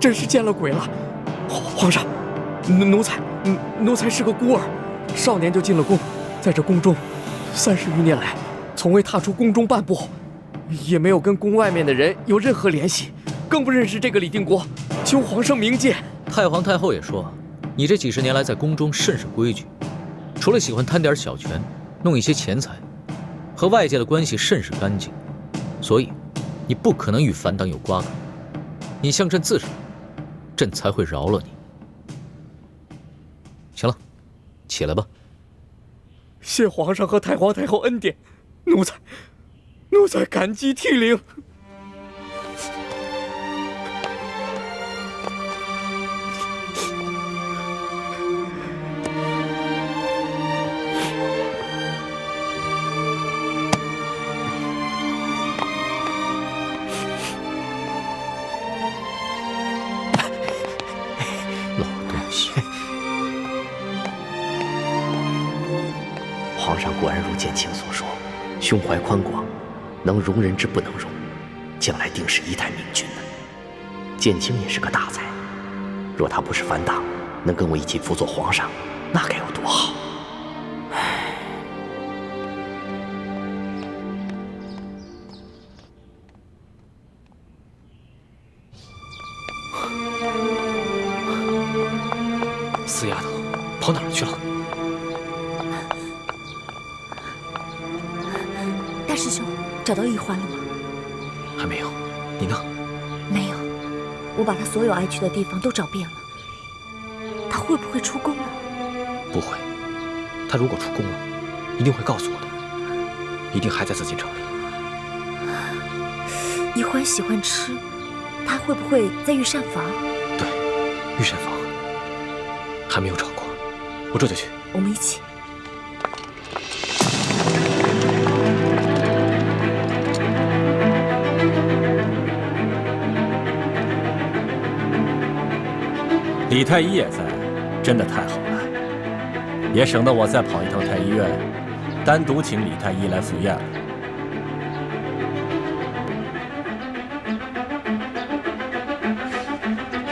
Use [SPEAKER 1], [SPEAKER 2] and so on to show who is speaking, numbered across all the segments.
[SPEAKER 1] 真是见了鬼了！皇上，奴才是个孤儿，少年就进了宫，在这宫中30余年来，从未踏出宫中半步，也没有跟宫外面的人有任何联系，更不认识这个李定国，求皇上明鉴。
[SPEAKER 2] 太皇太后也说，你这几十年来在宫中甚是规矩，除了喜欢贪点小权，弄一些钱财，和外界的关系甚是干净，所以你不可能与反党有瓜葛。你向朕自首，朕才会饶了你。行了，起来吧。
[SPEAKER 1] 谢皇上和太皇太后恩典，奴才感激涕零。
[SPEAKER 2] 老东西。
[SPEAKER 3] 皇上果然如建清所说，胸怀宽广，能容人之不能容，将来定是一代明君的。建清也是个大才，若他不是反党，能跟我一起辅佐皇上，那该有多好！唉，
[SPEAKER 4] 死丫头，跑哪儿去了？
[SPEAKER 5] 大师兄，找到玉环了吗？
[SPEAKER 4] 还没有。你呢？
[SPEAKER 5] 没有，我把他所有爱去的地方都找遍了。他会不会出宫呢？
[SPEAKER 4] 不会，他如果出宫了，一定会告诉我的，一定还在紫禁城里。
[SPEAKER 5] 玉环喜欢吃，他会不会在御膳房？
[SPEAKER 4] 对，御膳房还没有找过，我这就去。
[SPEAKER 5] 我们一起。
[SPEAKER 6] 李太医也在，真的太好了，也省得我再跑一趟太医院，单独请李太医来赴宴了。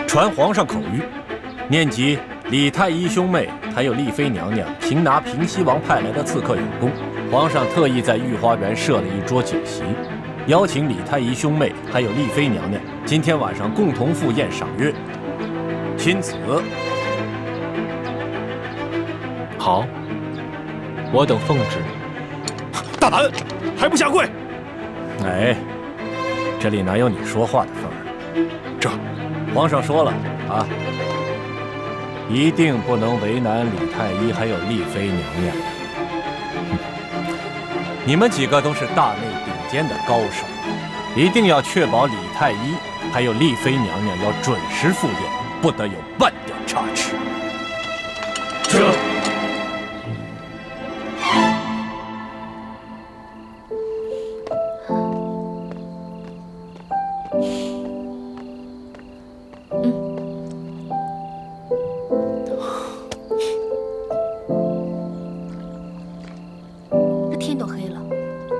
[SPEAKER 6] 传皇上口谕，念及李太医兄妹还有丽妃娘娘擒拿平西王派来的刺客有功，皇上特意在御花园设了一桌酒席，邀请李太医兄妹还有丽妃娘娘今天晚上共同赴宴赏月。钦此。
[SPEAKER 4] 好，我等奉旨。
[SPEAKER 7] 大胆，还不下跪！
[SPEAKER 6] 哎，这里哪有你说话的份儿？
[SPEAKER 7] 这，
[SPEAKER 6] 皇上说了啊，一定不能为难李太医还有丽妃娘娘。你们几个都是大内顶尖的高手，一定要确保李太医还有丽妃娘娘要准时赴宴，不得有半点差池。
[SPEAKER 7] 这。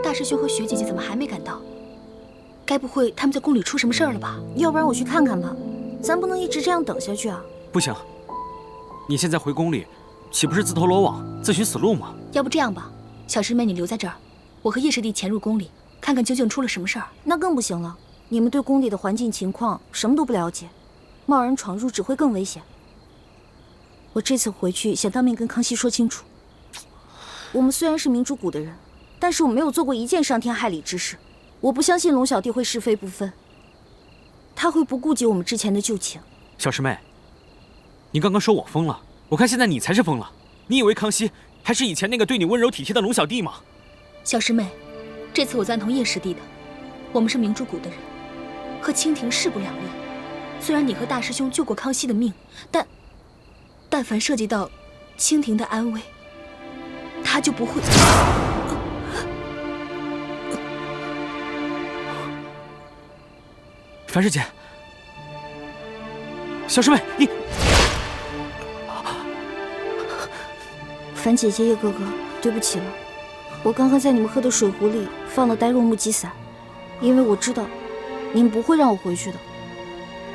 [SPEAKER 5] 大师兄和学姐姐怎么还没赶到？该不会他们在宫里出什么事儿了吧？
[SPEAKER 8] 要不然我去看看吧，咱不能一直这样等下去啊！
[SPEAKER 9] 不行，你现在回宫里，岂不是自投罗网、自寻死路吗？
[SPEAKER 5] 要不这样吧，小师妹你留在这儿，我和叶师弟潜入宫里，看看究竟出了什么事儿。
[SPEAKER 8] 那更不行了，你们对宫里的环境情况什么都不了解，贸然闯入只会更危险。我这次回去想当面跟康熙说清楚，我们虽然是明珠谷的人。但是我没有做过一件伤天害理之事，我不相信龙小弟会是非不分，他会不顾及我们之前的旧情。
[SPEAKER 9] 小师妹，你刚刚说我疯了，我看现在你才是疯了。你以为康熙还是以前那个对你温柔体贴的龙小弟吗？
[SPEAKER 5] 小师妹，这次我赞同叶师弟的，我们是明珠谷的人，和清廷势不两立。虽然你和大师兄救过康熙的命，但凡涉及到清廷的安危，他就不会。
[SPEAKER 9] 樊师姐，小师妹，你，
[SPEAKER 8] 樊姐姐、叶哥哥，对不起了，我刚刚在你们喝的水壶里放了呆若木鸡散，因为我知道你们不会让我回去的。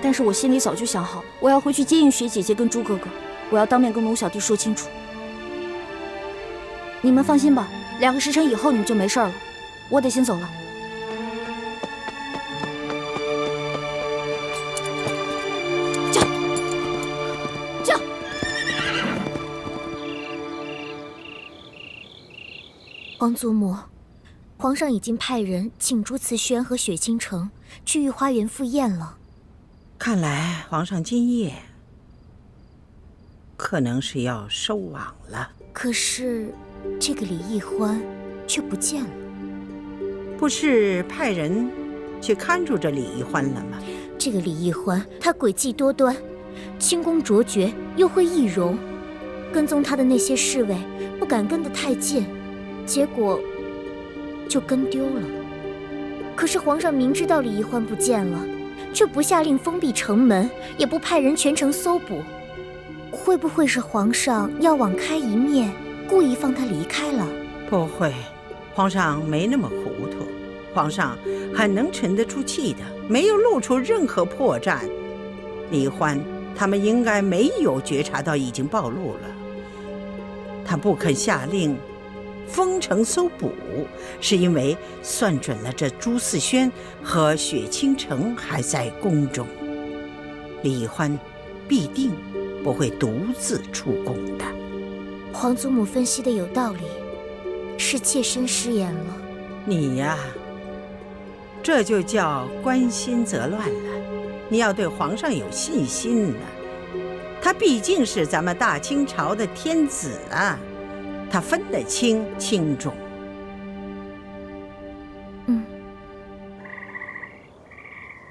[SPEAKER 8] 但是我心里早就想好，我要回去接应雪姐姐跟朱哥哥，我要当面跟龙小弟说清楚。你们放心吧，2个时辰以后你们就没事了。我得先走了。驾！
[SPEAKER 5] 皇祖母，皇上已经派人请朱慈轩和雪清城去御花园赴宴了。
[SPEAKER 10] 看来皇上今夜可能是要收网了。
[SPEAKER 5] 可是这个李易欢却不见了。
[SPEAKER 10] 不是派人去看住这李易欢了吗？
[SPEAKER 5] 这个李易欢，他诡计多端，轻功卓绝，又会易容。跟踪他的那些侍卫不敢跟得太近，结果就跟丢了。可是皇上明知道李易欢不见了，却不下令封闭城门，也不派人全城搜捕。会不会是皇上要网开一面，故意放他离开了？
[SPEAKER 10] 不会，皇上没那么糊涂，皇上很能沉得住气的，没有露出任何破绽。李欢他们应该没有觉察到已经暴露了，他不肯下令封城搜捕，是因为算准了这朱四轩和雪清城还在宫中，李欢必定不会独自出宫的。
[SPEAKER 5] 皇祖母分析的有道理，是妾身失言了。
[SPEAKER 10] 你呀，这就叫关心则乱了。你要对皇上有信心呢，他毕竟是咱们大清朝的天子啊，他分得清轻重。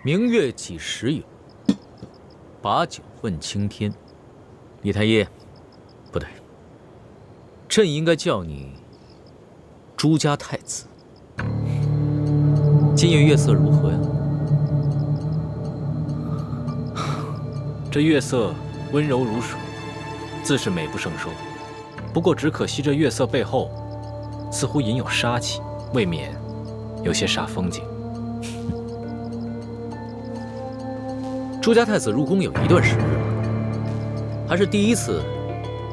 [SPEAKER 2] 明月几时有？把酒问青天。李太医，不对，朕应该叫你朱家太子。今夜月色如何呀？
[SPEAKER 6] 这月色温柔如水，自是美不胜收。不过只可惜这月色背后，似乎隐有杀气，未免有些煞风景。
[SPEAKER 2] 朱家太子入宫有一段时日了，还是第一次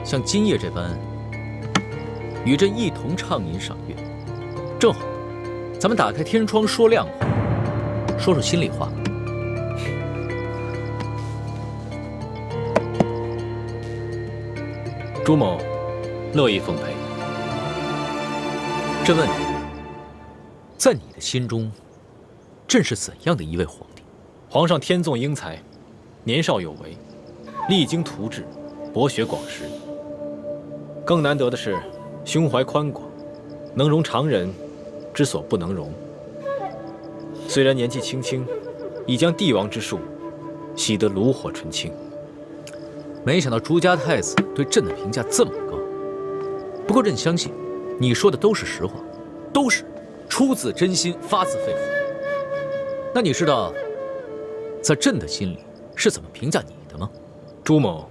[SPEAKER 2] 像今夜这般与朕一同畅饮赏月。正好，咱们打开天窗说亮话，说说心里话。
[SPEAKER 6] 朱某乐意奉陪。
[SPEAKER 2] 朕问你，在你的心中，朕是怎样的一位皇帝？
[SPEAKER 6] 皇上天纵英才，年少有为，励精图治，博学广识。更难得的是，胸怀宽广，能容常人之所不能容。虽然年纪轻轻，已将帝王之术习得炉火纯青。
[SPEAKER 2] 没想到朱家太子对朕的评价这么高。不过朕相信，你说的都是实话，都是出自真心，发自肺腑。那你知道，在朕的心里是怎么评价你的吗？
[SPEAKER 6] 朱某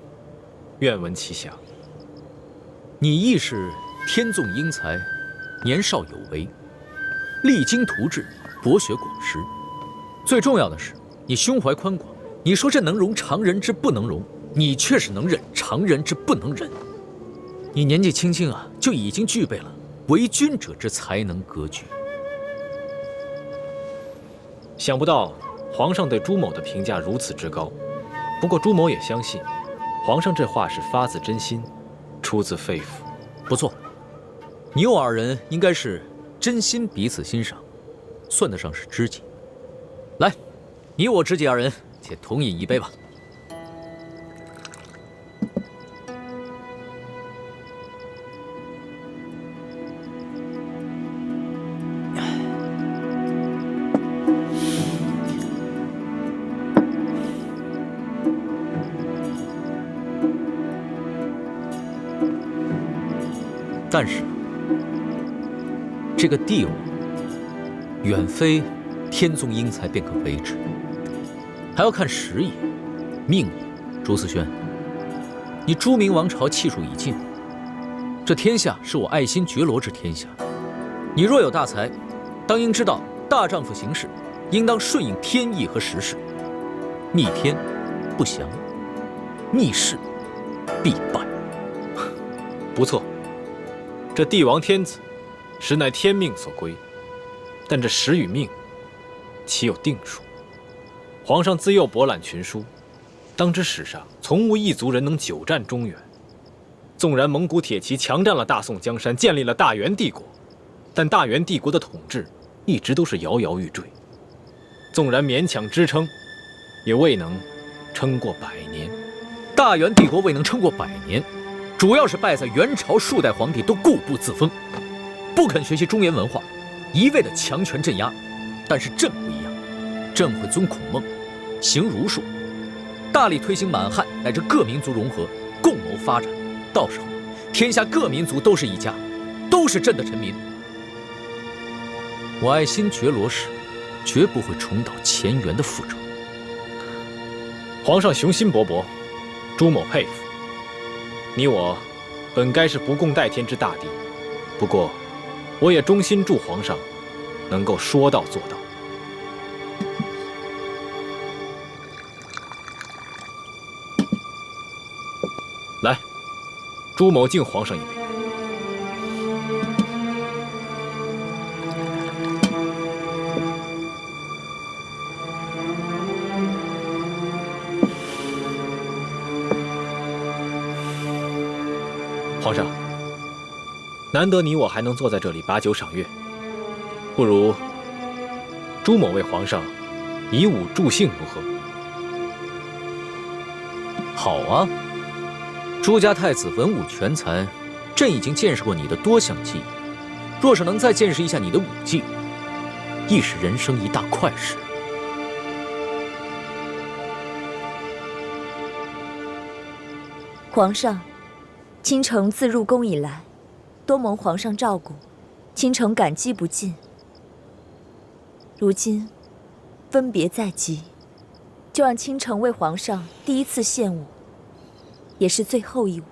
[SPEAKER 6] 愿闻其详。
[SPEAKER 2] 你亦是天纵英才，年少有为，励精图治，博学广识。最重要的是，你胸怀宽广。你说朕能容常人之不能容，你却是能忍常人之不能忍。你年纪轻轻啊，就已经具备了为君者之才能格局。
[SPEAKER 6] 想不到皇上对朱某的评价如此之高。不过朱某也相信，皇上这话是发自真心，出自肺腑。
[SPEAKER 2] 不错，你我二人应该是真心彼此欣赏，算得上是知己。来，你我知己二人，且同饮一杯吧。但是，这个帝王远非天纵英才便可为之，还要看时也、命也。朱思轩，你朱明王朝气数已尽，这天下是我爱新觉罗之天下。你若有大才，当应知道大丈夫行事，应当顺应天意和时势。逆天不祥，逆势必败。
[SPEAKER 4] 不错，这帝王天子，实乃天命所归。但这时与命，岂有定数？皇上自幼博览群书，当知史上从无一族人能久战中原。纵然蒙古铁骑强占了大宋江山，建立了大元帝国，但大元帝国的统治一直都是摇摇欲坠。纵然勉强支撑，也未能撑过100年。
[SPEAKER 2] 大元帝国未能撑过100年，主要是败在元朝数代皇帝都固步自封，不肯学习中原文化，一味的强权镇压。但是朕不一样，朕会遵孔孟，行儒术，大力推行满汉乃至各民族融合，共谋发展。到时候，天下各民族都是一家，都是朕的臣民。我爱新觉罗氏，绝不会重蹈前元的覆辙。
[SPEAKER 4] 皇上雄心勃勃，朱某佩服。你我本该是不共戴天之大敌，不过我也衷心祝皇上能够说到做到。来，朱某敬皇上一杯。皇上，难得你我还能坐在这里把酒赏月，不如朱某为皇上以武助兴如何？
[SPEAKER 2] 好啊，朱家太子文武全才，朕已经见识过你的多项技艺，若是能再见识一下你的武技，亦是人生一大快事。
[SPEAKER 11] 皇上，倾城自入宫以来，多蒙皇上照顾，倾城感激不尽。如今分别在即，就让倾城为皇上第一次献舞，也是最后一舞。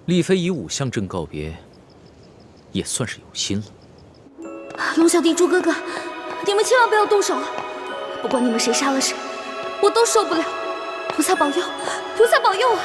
[SPEAKER 2] 丽妃以舞向朕告别，也算是有心了。
[SPEAKER 5] 龙小弟、朱哥哥，你们千万不要动手啊！不管你们谁杀了谁，我都受不了。菩萨保佑，菩萨保佑啊！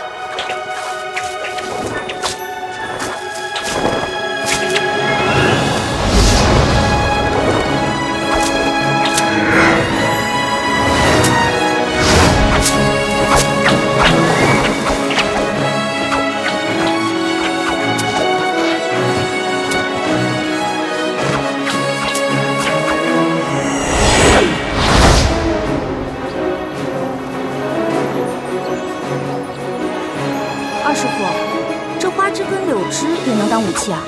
[SPEAKER 8] 师傅，这花枝跟柳枝也能当武器啊？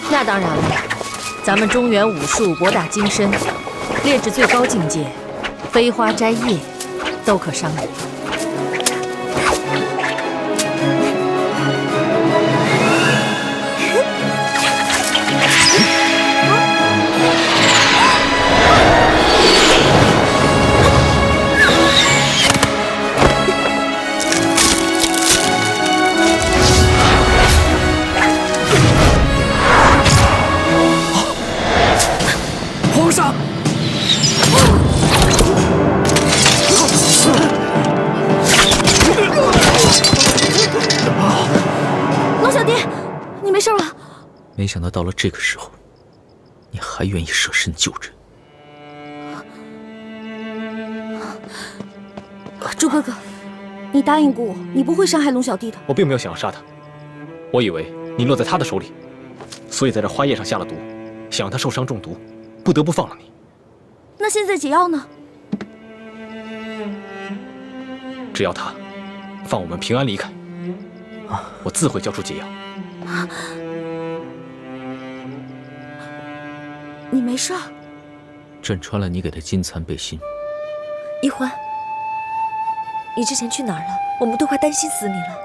[SPEAKER 12] 那当然了，咱们中原武术博大精深，列至最高境界，飞花摘叶都可伤人。
[SPEAKER 1] 皇上！
[SPEAKER 5] 龙小弟，你没事吧？
[SPEAKER 2] 没想到到了这个时候，你还愿意舍身救人。
[SPEAKER 8] 朱哥哥，你答应过我，你不会伤害龙小弟的。
[SPEAKER 4] 我并没有想要杀他，我以为你落在他的手里，所以在这花叶上下了毒，想让他受伤中毒，不得不放了你。
[SPEAKER 8] 那现在解药呢？
[SPEAKER 4] 只要他放我们平安离开，我自会交出解药。
[SPEAKER 8] 你没事？
[SPEAKER 2] 朕穿了你给的金蚕背心。
[SPEAKER 11] 一欢，你之前去哪儿了？我们都快担心死你了。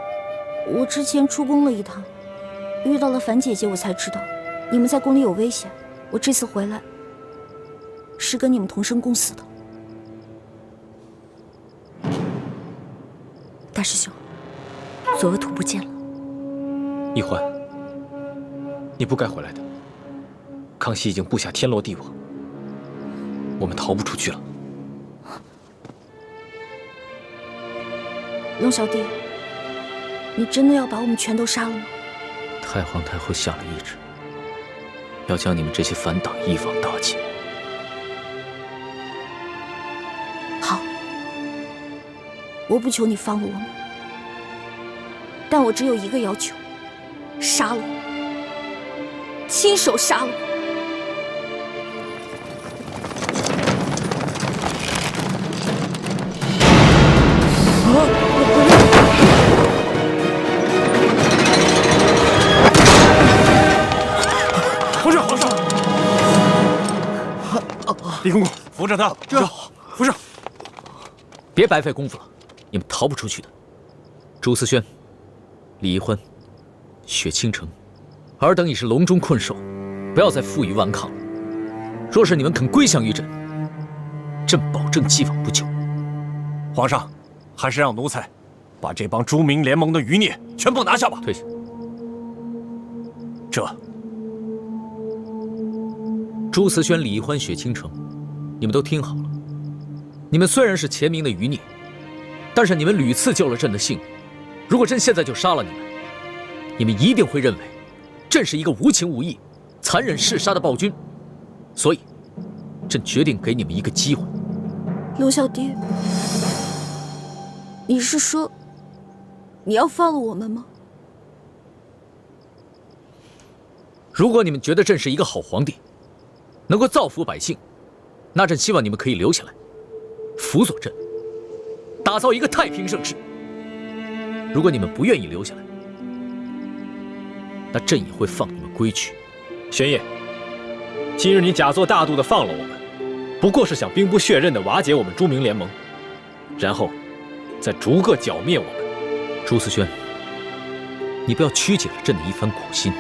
[SPEAKER 8] 我之前出宫了一趟，遇到了樊姐姐，我才知道你们在宫里有危险。我这次回来是跟你们同生共死的。
[SPEAKER 11] 大师兄，左额图不见了。
[SPEAKER 4] 一欢，你不该回来的。康熙已经布下天罗地网，我们逃不出去了。
[SPEAKER 8] 龙小弟，你真的要把我们全都杀了吗？
[SPEAKER 2] 太皇太后下了懿旨，要将你们这些反党一网打尽。
[SPEAKER 8] 好，我不求你放了我们，但我只有一个要求：杀了我，亲手杀了我。
[SPEAKER 7] 皇上！李公公，扶着他，扶上！
[SPEAKER 2] 别白费功夫了，你们逃不出去的。朱思轩、李易欢、雪倾城，尔等已是笼中困兽，不要再负隅顽抗了。若是你们肯归降于朕，朕保证既往不咎。
[SPEAKER 6] 皇上，还是让奴才把这帮朱明联盟的余孽全部拿下吧。
[SPEAKER 2] 退下。
[SPEAKER 6] 这
[SPEAKER 2] 朱思轩、李易欢、雪倾城，你们都听好了。你们虽然是前明的余孽，但是你们屡次救了朕的性命。如果朕现在就杀了你们，你们一定会认为朕是一个无情无义、残忍嗜杀的暴君。所以，朕决定给你们一个机会。
[SPEAKER 8] 龙小弟，你是说你要放了我们吗？
[SPEAKER 2] 如果你们觉得朕是一个好皇帝，能够造福百姓，那朕希望你们可以留下来，辅佐朕，打造一个太平盛世。如果你们不愿意留下来，那朕也会放你们归去。
[SPEAKER 4] 玄烨，今日你假作大度的放了我们，不过是想兵不血刃的瓦解我们朱明联盟，然后再逐个剿灭我们。
[SPEAKER 2] 朱思轩，你不要曲解了朕的一番苦心。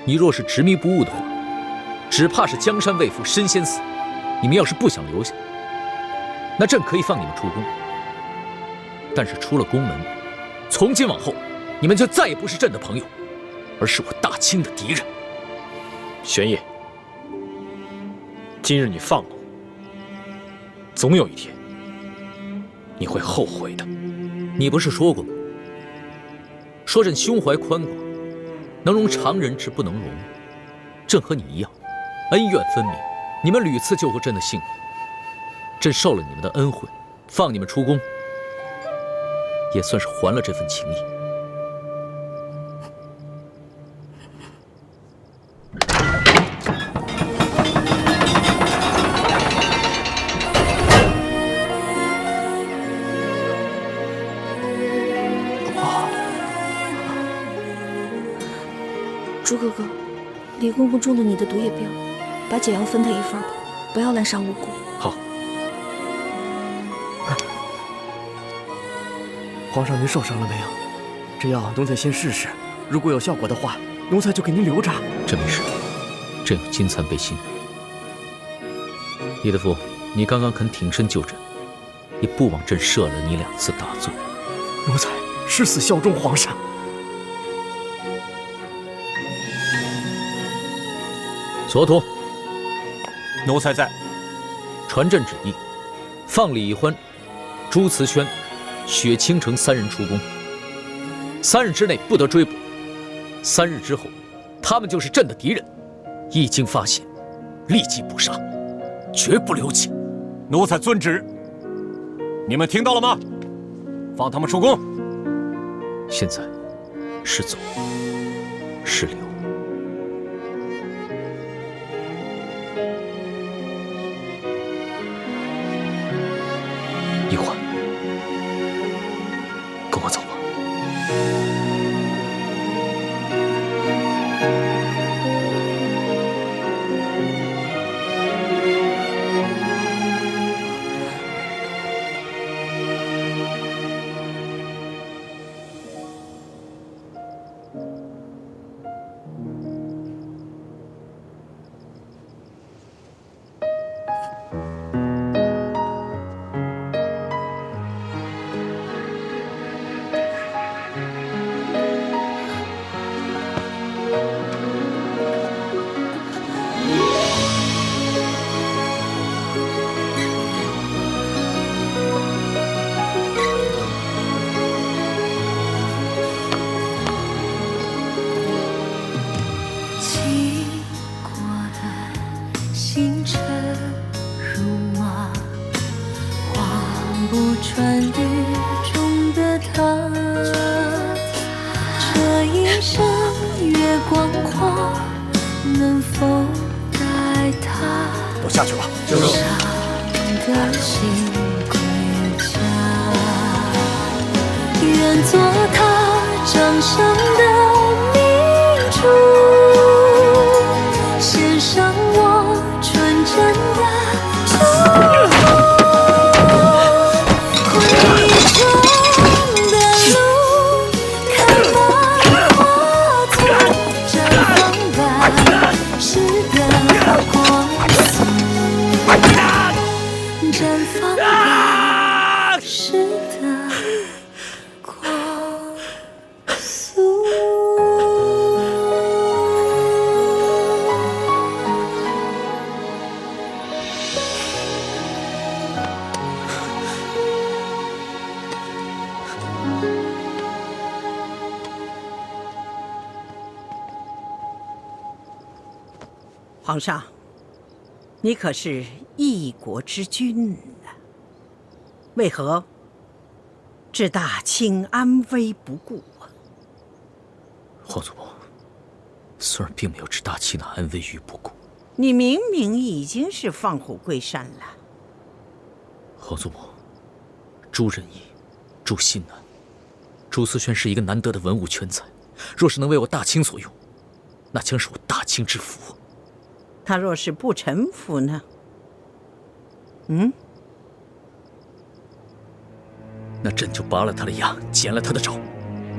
[SPEAKER 2] 你若是执迷不悟的话，只怕是江山未复身先死。你们要是不想留下，那朕可以放你们出宫。但是出了宫门，从今往后，你们就再也不是朕的朋友，而是我大清的敌人。
[SPEAKER 4] 玄烨，今日你放了我，总有一天你会后悔的。
[SPEAKER 2] 你不是说过吗？说朕胸怀宽广，能容常人之不能容。朕和你一样，恩怨分明。你们屡次救过朕的性命，朕受了你们的恩惠，放你们出宫，也算是还了这份情谊。
[SPEAKER 8] 朱哥哥，李公公中了你的毒液镖，把解药分他一份吧，不要滥杀无辜。
[SPEAKER 4] 好。
[SPEAKER 1] 皇上，您受伤了没有？这药奴才先试试，如果有效果的话，奴才就给您留着。
[SPEAKER 2] 朕没事，朕有金蚕背心。李德福，你刚刚肯挺身救朕，也不枉朕赦了你2次大罪。
[SPEAKER 1] 奴才誓死效忠皇上。
[SPEAKER 2] 索图，
[SPEAKER 6] 奴才在。
[SPEAKER 2] 传朕旨意，放李易欢、朱慈轩、雪倾城3人出宫。3日之内不得追捕，3日之后，他们就是朕的敌人。一经发现，立即捕杀，绝不留情。
[SPEAKER 6] 奴才遵旨。你们听到了吗？放他们出宫。
[SPEAKER 2] 现在是走是留？
[SPEAKER 4] 易欢，跟我走吧。
[SPEAKER 13] 人生月光花，能否带他
[SPEAKER 7] 都下去吧。
[SPEAKER 13] 的心归家？愿做他掌上的明珠，献上我纯真的祝福。
[SPEAKER 10] 皇上，你可是一国之君啊，为何置大清安危不顾啊？
[SPEAKER 2] 皇祖母，孙儿并没有置大清的安危于不顾。
[SPEAKER 10] 你明明已经是放虎归山了。
[SPEAKER 2] 皇祖母，朱仁义、朱信南、朱思轩是一个难得的文武全才，若是能为我大清所用，那将是我大清之福。
[SPEAKER 10] 他若是不臣服呢？
[SPEAKER 2] 那朕就拔了他的牙，剪了他的爪。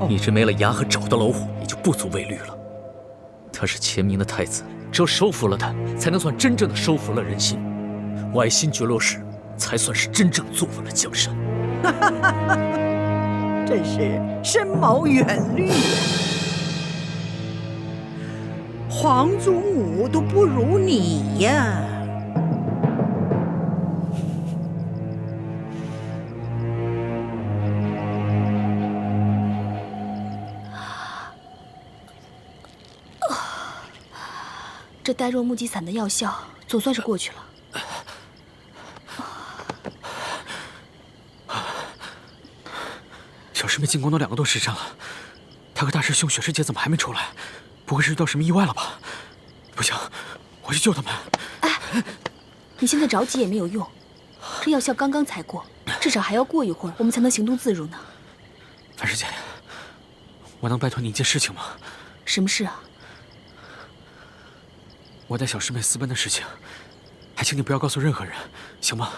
[SPEAKER 2] 一只没了牙和爪的老虎，也就不足为虑了。他是前明的太子，只有收服了他，才能算真正的收服了人心。我爱新觉罗氏，才算是真正坐稳了江山。
[SPEAKER 10] 真是深谋远虑呀！皇祖母都不如你呀！
[SPEAKER 5] 这呆若木鸡散的药效总算是过去了。
[SPEAKER 9] 小师妹进宫都2个多时辰了，她和大师兄雪师姐怎么还没出来？不会是遇到什么意外了吧？不行，我去救他们。
[SPEAKER 5] 哎，你现在着急也没有用，这药效刚刚才过，至少还要过一会儿，我们才能行动自如呢。
[SPEAKER 9] 樊师姐，我能拜托你一件事情吗？
[SPEAKER 5] 什么事啊？
[SPEAKER 9] 我带小师妹私奔的事情，还请你不要告诉任何人，行吗？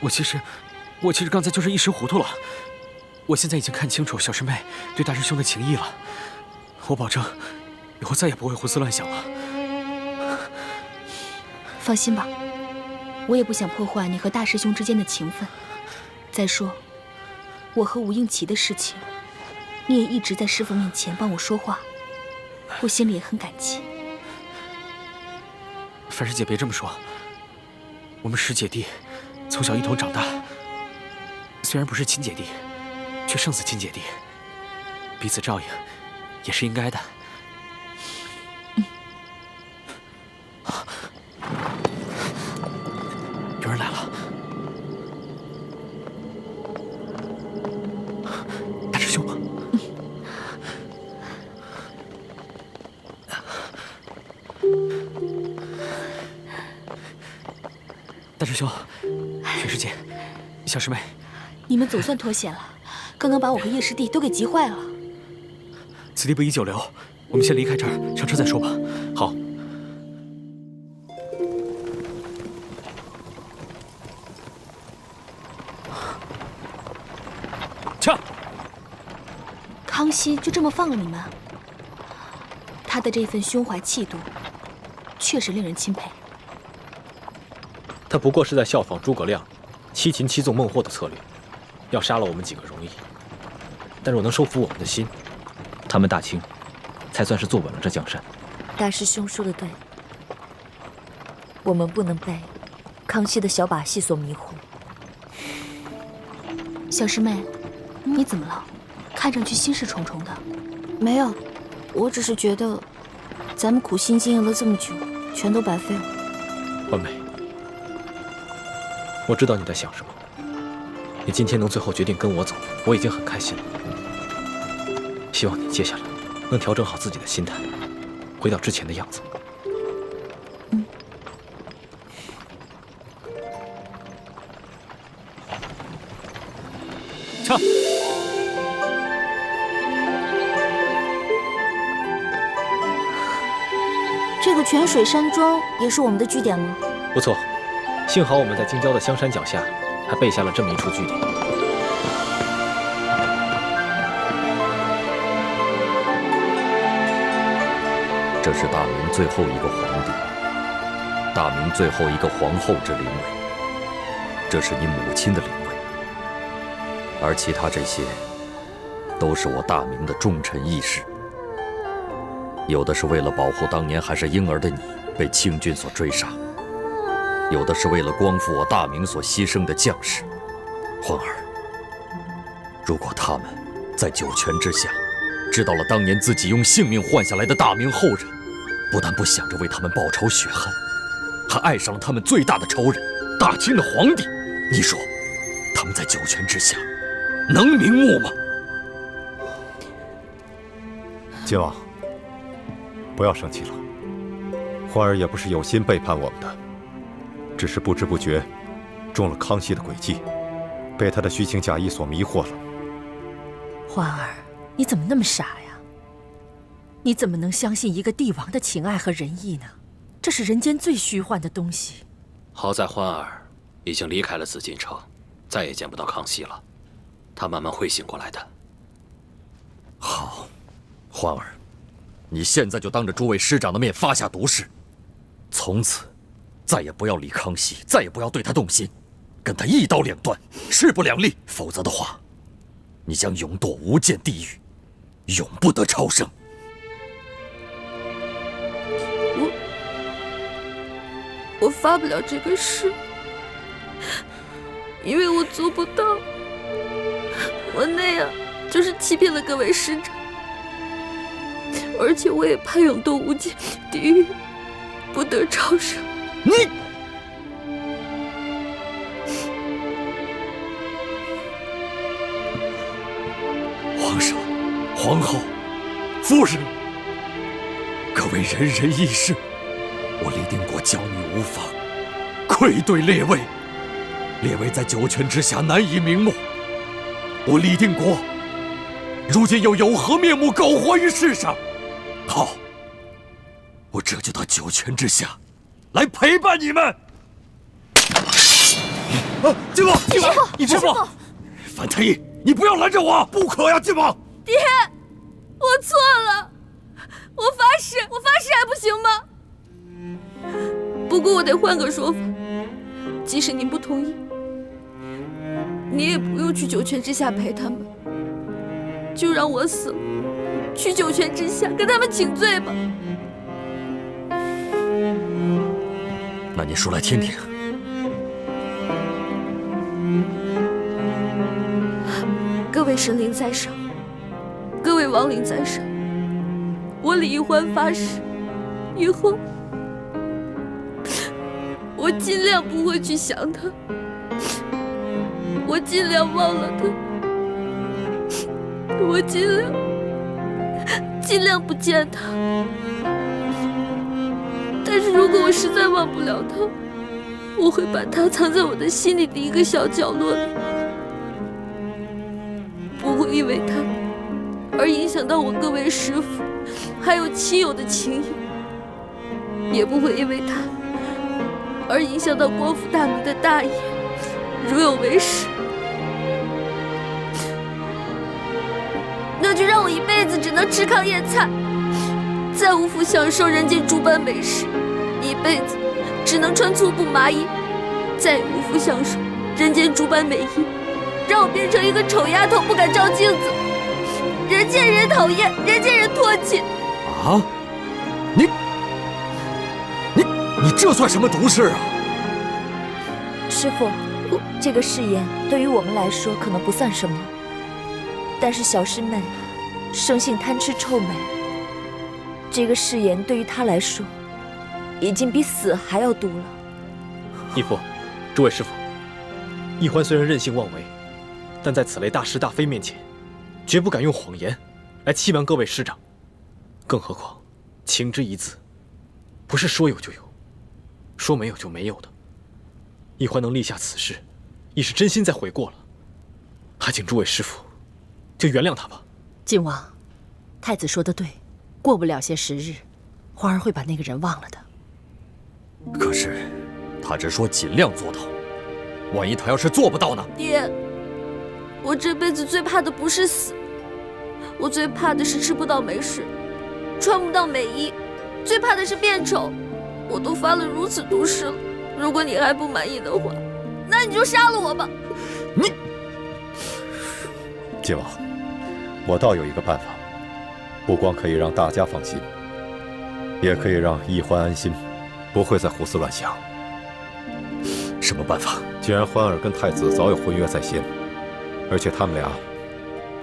[SPEAKER 9] 我其实刚才就是一时糊涂了。我现在已经看清楚小师妹对大师兄的情谊了，我保证以后再也不会胡思乱想了。
[SPEAKER 5] 放心吧，我也不想破坏你和大师兄之间的情分。再说，我和吴应奇的事情，你也一直在师父面前帮我说话，我心里也很感激。
[SPEAKER 9] 樊师姐别这么说，我们10姐弟从小一同长大，虽然不是亲姐弟，却胜似亲姐弟，彼此照应也是应该的。有人来了，大师兄。大师兄，雪师姐，小师妹，
[SPEAKER 5] 你们总算脱险了，刚刚把我和叶师弟都给急坏了。
[SPEAKER 9] 此地不宜久留，我们先离开这儿，上车再说吧。好。枪！
[SPEAKER 5] 康熙就这么放了你们？他的这份胸怀气度，确实令人钦佩。
[SPEAKER 4] 他不过是在效仿诸葛亮七擒七纵孟获的策略，要杀了我们几个容易，但若能收服我们的心，他们大清才算是坐稳了这江山。
[SPEAKER 11] 大师兄说的对，我们不能被康熙的小把戏所迷惑。
[SPEAKER 5] 小师妹，你怎么了？看上去心事重重的。
[SPEAKER 8] 没有，我只是觉得，咱们苦心经营了这么久，全都白费了。
[SPEAKER 4] 婉梅，我知道你在想什么。你今天能最后决定跟我走，我已经很开心了。希望你接下来能调整好自己的心态，回到之前的样子。唱。
[SPEAKER 8] 这个泉水山庄也是我们的据点吗？
[SPEAKER 4] 不错，幸好我们在京郊的香山脚下还备下了这么一处据点。
[SPEAKER 14] 这是大明最后一个皇帝，大明最后一个皇后之灵位，这是你母亲的灵位，而其他这些，都是我大明的忠臣义士。有的是为了保护当年还是婴儿的你被清军所追杀，有的是为了光复我大明所牺牲的将士。欢儿，如果他们在九泉之下知道了当年自己用性命换下来的大明后人，不但不想着为他们报仇雪恨，还爱上了他们最大的仇人大清的皇帝，你说他们在九泉之下能瞑目吗？
[SPEAKER 7] 靖王，不要生气了，欢儿也不是有心背叛我们的，只是不知不觉中了康熙的诡计，被他的虚情假意所迷惑了。
[SPEAKER 12] 欢儿，你怎么那么傻呀？你怎么能相信一个帝王的情爱和仁义呢？这是人间最虚幻的东西。
[SPEAKER 3] 好在欢儿已经离开了紫禁城，再也见不到康熙了，他慢慢会醒过来的。
[SPEAKER 14] 好，欢儿，你现在就当着诸位师长的面发下毒誓，从此再也不要理康熙，再也不要对他动心，跟他一刀两断，势不两立。否则的话，你将永堕无间地狱，永不得超生。
[SPEAKER 15] 我发不了这个誓，因为我做不到。我那样就是欺骗了各位师长，而且我也怕永堕无间地狱，不得超生。
[SPEAKER 14] 你，皇上、皇后、夫人，各位仁人义士，我李定国教女无方，愧对列位。列位在九泉之下难以瞑目，我李定国如今又有何面目苟活于世上？好，我这就到九泉之下来陪伴你们。靖王，
[SPEAKER 15] 靖王，
[SPEAKER 14] 你师父，樊太医，你不要拦着我！不可呀，靖王！
[SPEAKER 15] 爹，我错了，我发誓还不行吗？不过我得换个说法，即使您不同意，你也不用去九泉之下陪他们，就让我死了，去九泉之下跟他们请罪吧。
[SPEAKER 14] 那你说来听听。
[SPEAKER 15] 各位神灵在上，各位亡灵在上，我李易欢发誓，以后我尽量不会去想他，我尽量忘了他，我尽量不见他。但是如果我实在忘不了他，我会把他藏在我的心里的一个小角落里，不会因为他而影响到我各位师父还有亲友的情谊，也不会因为他而影响到光复大明的大业，如有为师，那就让我一辈子只能吃糠咽菜，再无福享受人间诸般美食，一辈子只能穿粗布麻衣，再也无福享受人间诸般美衣，让我变成一个丑丫头，不敢照镜子，人见人讨厌，人见人唾弃。
[SPEAKER 14] 啊！你这算什么毒誓啊？
[SPEAKER 11] 师父，这个誓言对于我们来说可能不算什么，但是小师妹生性贪吃臭美，这个誓言对于她来说已经比死还要毒了。
[SPEAKER 4] 义父，诸位师父，易欢虽然任性妄为，但在此类大是大非面前，绝不敢用谎言来欺瞒各位师长。更何况，情之一字，不是说有就有，说没有就没有的。易欢能立下此事，已是真心在悔过了。还请诸位师父，就原谅他吧。
[SPEAKER 12] 靖王，太子说的对，过不了些时日，皇儿会把那个人忘了的。
[SPEAKER 14] 可是，他只说尽量做到，万一他要是做不到呢？
[SPEAKER 15] 爹，我这辈子最怕的不是死，我最怕的是吃不到美食，穿不到美衣，最怕的是变丑。我都发了如此毒誓了，如果你还不满意的话，那你就杀了我吧。
[SPEAKER 14] 你，
[SPEAKER 7] 靖王，我倒有一个办法，不光可以让大家放心，也可以让易欢安心，不会再胡思乱想。
[SPEAKER 14] 什么办法？
[SPEAKER 7] 既然欢儿跟太子早有婚约在先，而且他们俩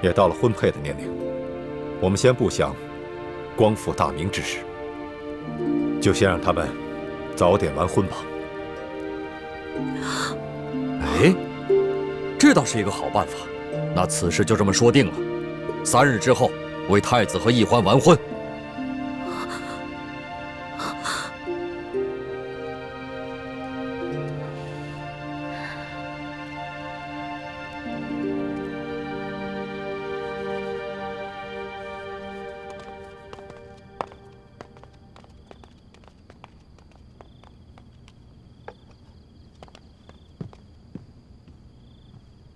[SPEAKER 7] 也到了婚配的年龄，我们先不想光复大明之事，就先让他们早点完婚吧。
[SPEAKER 14] 哎，这倒是一个好办法。那此事就这么说定了，3日之后为太子和易欢完婚。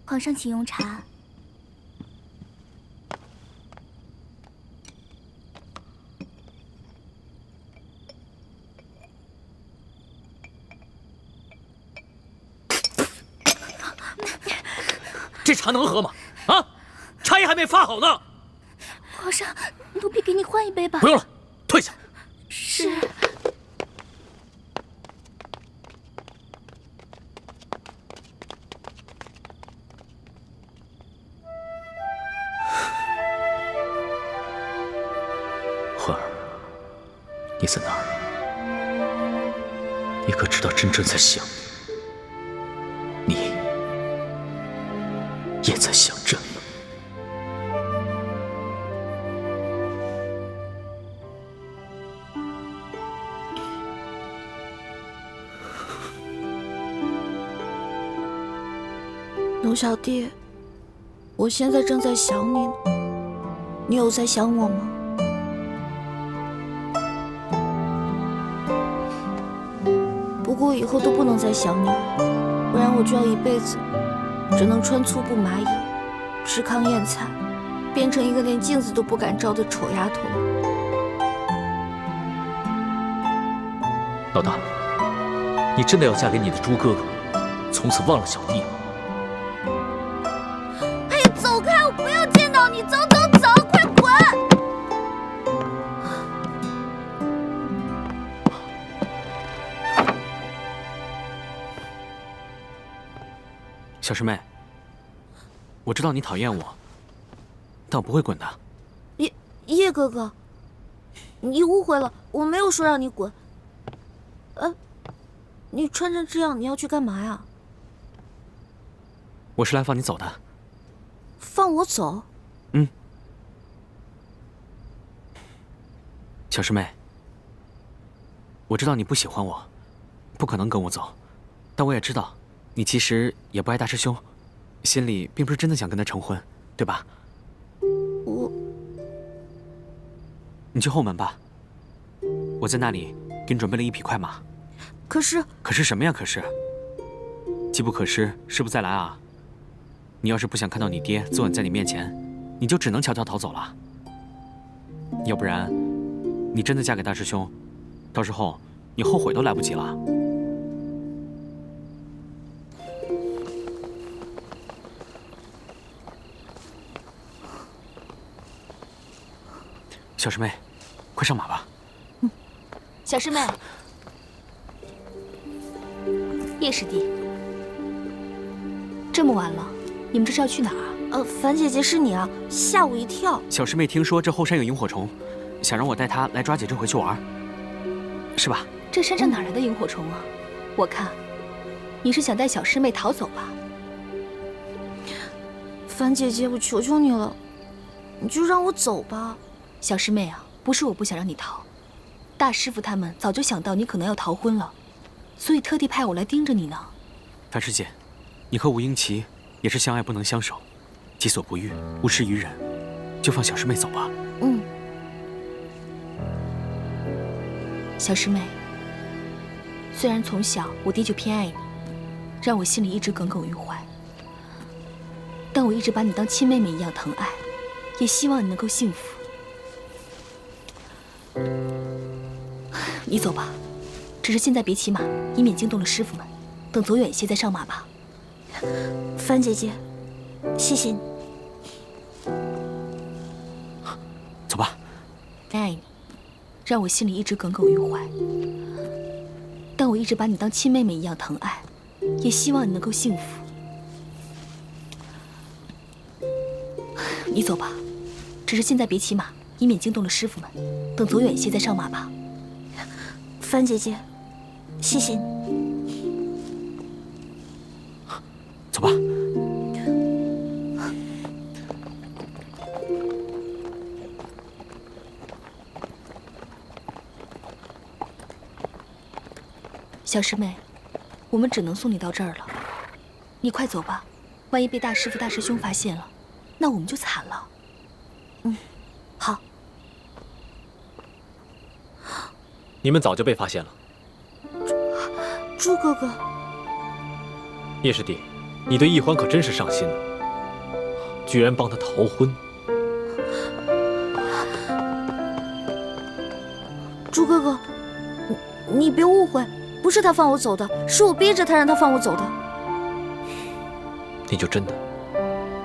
[SPEAKER 5] 皇上，请用茶。
[SPEAKER 2] 这茶能喝吗？啊，茶叶还没发好呢。
[SPEAKER 5] 皇上，奴婢给你换一杯吧。
[SPEAKER 2] 不用了，退下。
[SPEAKER 5] 是。
[SPEAKER 2] 欢儿，你在哪儿？你可知道真正在想你，你也在想朕吗？
[SPEAKER 8] 奴小弟，我现在正在想你呢，你有在想我吗？不过以后都不能再想你了，不然我就要一辈子只能穿粗布麻衣，吃糠咽菜，变成一个连镜子都不敢照的丑丫头了。
[SPEAKER 2] 老大，你真的要嫁给你的猪哥哥，从此忘了小弟吗？
[SPEAKER 15] 哎呀，走开！我不要见到你！走走走，快滚！
[SPEAKER 9] 小师妹，我知道你讨厌我，但我不会滚的。
[SPEAKER 8] 叶哥哥，你误会了，我没有说让你滚。你穿成这样，你要去干嘛呀？
[SPEAKER 9] 我是来放你走的。
[SPEAKER 8] 放我走？
[SPEAKER 9] 嗯。小师妹，我知道你不喜欢我，不可能跟我走，但我也知道你其实也不爱大师兄，心里并不是真的想跟他成婚，对吧？你去后门吧，我在那里给你准备了一匹快马。可是什么呀？可是，机不可失，失不再来啊！你要是不想看到你爹坐稳在你面前，你就只能悄悄逃走了。要不然，你真的嫁给大师兄，到时候你后悔都来不及了。小师妹，快上马吧。
[SPEAKER 5] 小师妹，叶师弟，这么晚了，你们这是要去哪儿啊？
[SPEAKER 8] 樊姐姐是你啊，吓我一跳。
[SPEAKER 9] 小师妹听说这后山有萤火虫，想让我带她来抓几只回去玩，是吧？
[SPEAKER 5] 这山上哪来的萤火虫啊？我看你是想带小师妹逃走吧？
[SPEAKER 8] 樊姐姐，我求求你了，你就让我走吧。
[SPEAKER 5] 小师妹啊，不是我不想让你逃，大师傅他们早就想到你可能要逃婚了，所以特地派我来盯着你呢。
[SPEAKER 9] 樊师姐，你和吴英奇也是相爱不能相守，己所不欲，勿施于人，就放小师妹走吧。
[SPEAKER 8] 嗯。
[SPEAKER 5] 小师妹，虽然从小我爹就偏爱你，让我心里一直耿耿于怀，但我一直把你当亲妹妹一样疼爱，也希望你能够幸福。你走吧，只是现在别骑马，以免惊动了师傅们。等走远些再上马吧。
[SPEAKER 8] 樊姐姐，谢谢你。
[SPEAKER 9] 走吧。
[SPEAKER 5] 爱你，让我心里一直耿耿于怀，但我一直把你当亲妹妹一样疼爱，也希望你能够幸福。你走吧，只是现在别骑马，以免惊动了师傅们。等走远些再上马吧。
[SPEAKER 8] 樊姐姐，谢谢你。
[SPEAKER 9] 走吧。
[SPEAKER 5] 小师妹，我们只能送你到这儿了。你快走吧，万一被大师傅、大师兄发现了，那我们就惨了。
[SPEAKER 8] 嗯，好。
[SPEAKER 4] 你们早就被发现了。
[SPEAKER 8] 朱哥哥，
[SPEAKER 4] 叶师弟，你对易欢可真是上心了，居然帮他逃婚。
[SPEAKER 8] 朱哥哥，你别误会，不是他放我走的，是我逼着他让他放我走的。
[SPEAKER 4] 你就真的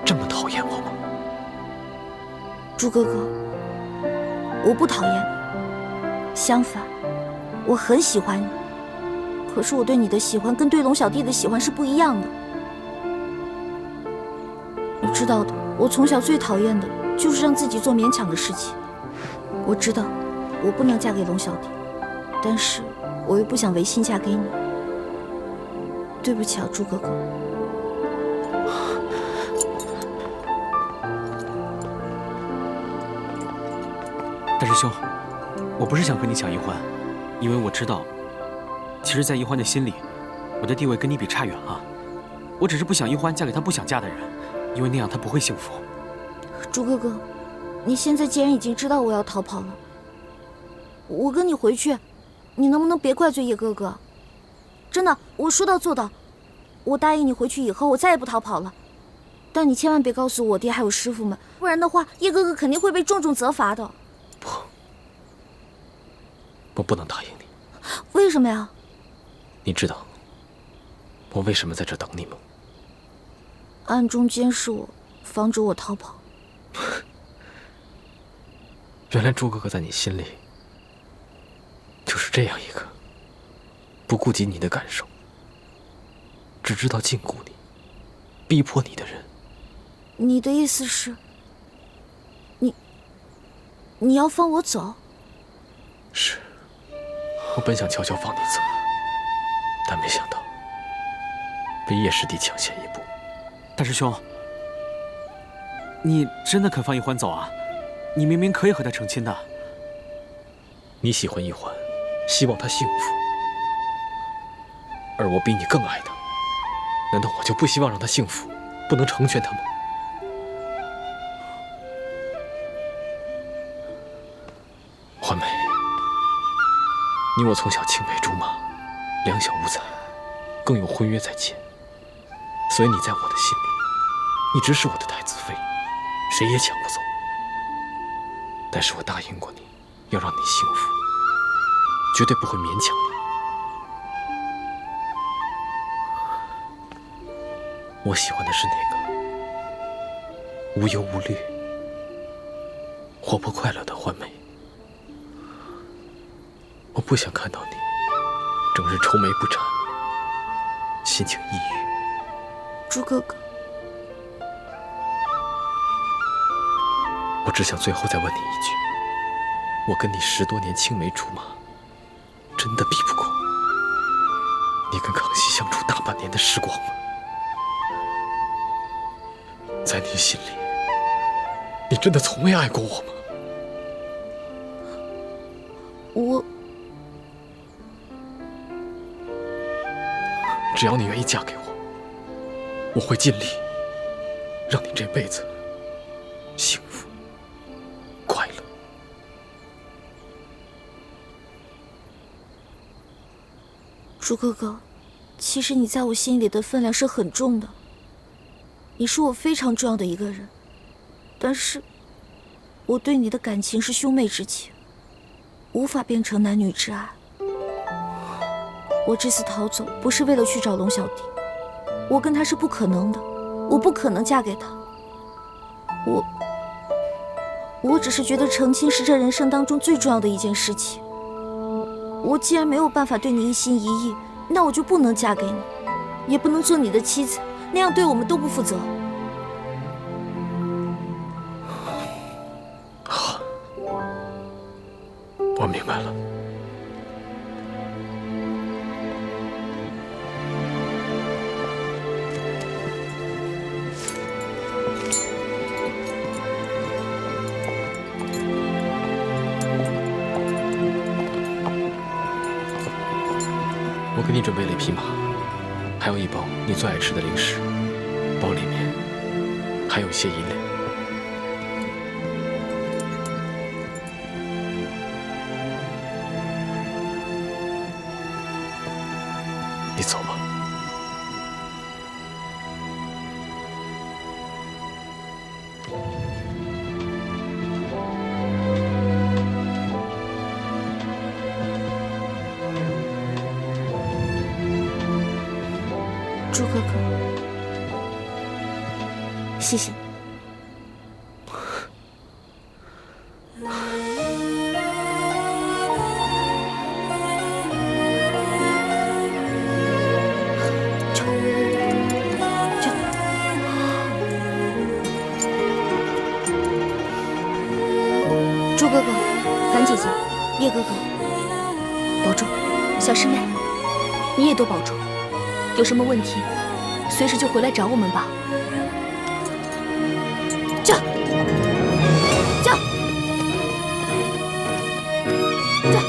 [SPEAKER 4] 这么讨厌我吗？
[SPEAKER 8] 朱哥哥，我不讨厌你，相反，我很喜欢你。可是我对你的喜欢跟对龙小弟的喜欢是不一样的。你知道的，我从小最讨厌的就是让自己做勉强的事情。我知道我不能嫁给龙小弟，但是我又不想违心嫁给你。对不起啊，朱哥哥。
[SPEAKER 9] 大师兄，我不是想和你抢易欢，因为我知道，其实，在易欢的心里，我的地位跟你比差远了。我只是不想易欢嫁给他不想嫁的人，因为那样他不会幸福。
[SPEAKER 8] 朱哥哥，你现在既然已经知道我要逃跑了，我跟你回去，你能不能别怪罪叶哥哥？真的，我说到做到。我答应你回去以后，我再也不逃跑了。但你千万别告诉我爹还有师傅们，不然的话，叶哥哥肯定会被重重责罚的。
[SPEAKER 4] 不，我不能答应你。
[SPEAKER 8] 为什么呀？
[SPEAKER 4] 你知道我为什么在这等你吗？
[SPEAKER 8] 暗中监视我，防止我逃跑。
[SPEAKER 4] 原来朱哥哥在你心里就是这样一个不顾及你的感受，只知道禁锢你、逼迫你的人。
[SPEAKER 8] 你的意思是，你要放我走？
[SPEAKER 4] 是，我本想悄悄放你走，但没想到被叶师弟抢先一步。
[SPEAKER 9] 大师兄，你真的肯放易欢走啊？你明明可以和他成亲的。
[SPEAKER 4] 你喜欢易欢，希望她幸福，而我比你更爱她，难道我就不希望让她幸福，不能成全她吗？欢梅，你我从小青梅竹马，两小无猜，更有婚约在前，所以你在我的心里一直是我的太子妃，谁也抢不走。但是我答应过你，要让你幸福，绝对不会勉强你。我喜欢的是那个无忧无虑、活泼快乐的欢梅。我不想看到你整日愁眉不展，心情抑郁。
[SPEAKER 8] 朱哥哥，
[SPEAKER 4] 我只想最后再问你一句，我跟你10多年青梅竹马，真的比不过你跟康熙相处大半年的时光吗？在你心里，你
[SPEAKER 1] 真的从未爱过我吗？只要你愿意嫁给我，我会尽力让你这辈子幸福快乐。
[SPEAKER 8] 朱哥哥，其实你在我心里的分量是很重的，你是我非常重要的一个人，但是我对你的感情是兄妹之情，无法变成男女之爱。我这次逃走不是为了去找龙小弟，我跟他是不可能的，我不可能嫁给他。我只是觉得成亲是这人生当中最重要的一件事情。我既然没有办法对你一心一意，那我就不能嫁给你，也不能做你的妻子，那样对我们都不负责。
[SPEAKER 1] 好，我明白了。我给你准备了一匹马，还有一包你最爱吃的零食，包里面还有一些银两。你走吧。
[SPEAKER 8] 朱哥哥，谢谢你。朱哥哥，樊姐姐，叶哥哥，保重。小师妹，你也多保重。有什么问题，随时就回来找我们吧。驾！驾！驾！